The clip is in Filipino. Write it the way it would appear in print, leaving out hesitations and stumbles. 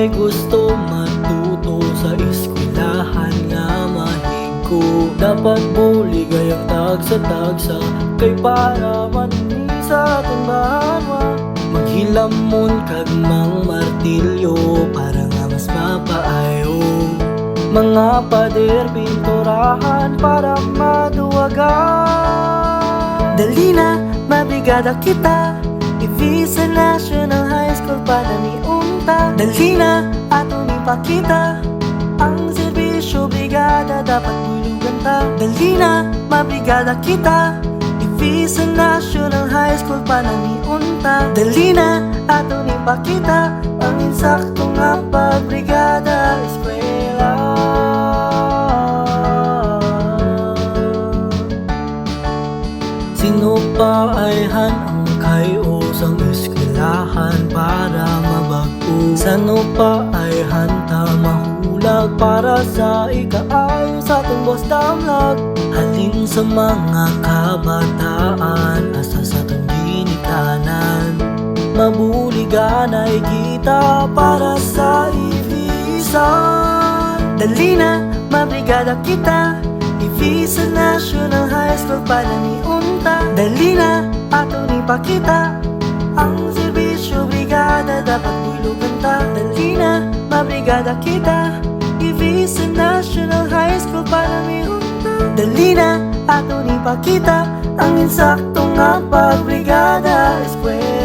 may gusto matuto sa eskwelahan nga mahigko. Dapat buligay ang tagsa-tagsa kay para manini sa tundahan wa. Maghilamon kag mang martilyo para nga mas mapaayo. Mga pader pinturahan para maduwagan. Dali na, mabrigada kita, Ivisa National High School para ni unta. Dali na, ato ni pakita, ang serbisyo brigada dapat bulugan ta. Dali na, mabrigada kita, Ivisa National High School para ni unta. Dali na, ato ni pakita, ang insakto nga pagbrigada eskwela. Sino pa ay hanang kayos ang eskwelahan para mabag-o? Sano pa ay hanta mahulag para sa ikaayo sa atong boss damlag? Halin sa mga kabataan asa sa atong ginikanan, mabuliganay kita para sa Ivisa. Dali na, mabrigada kita, Ivisa National High School para ni unta. Dali na, ato ni pakita, ang serbisyo brigada dapat bulugan ta. Dali na, mabrigada kita, Ivisa National High School para ni unta. Dali na, ato ni pakita, ang insakto nga pagbrigada eskwela.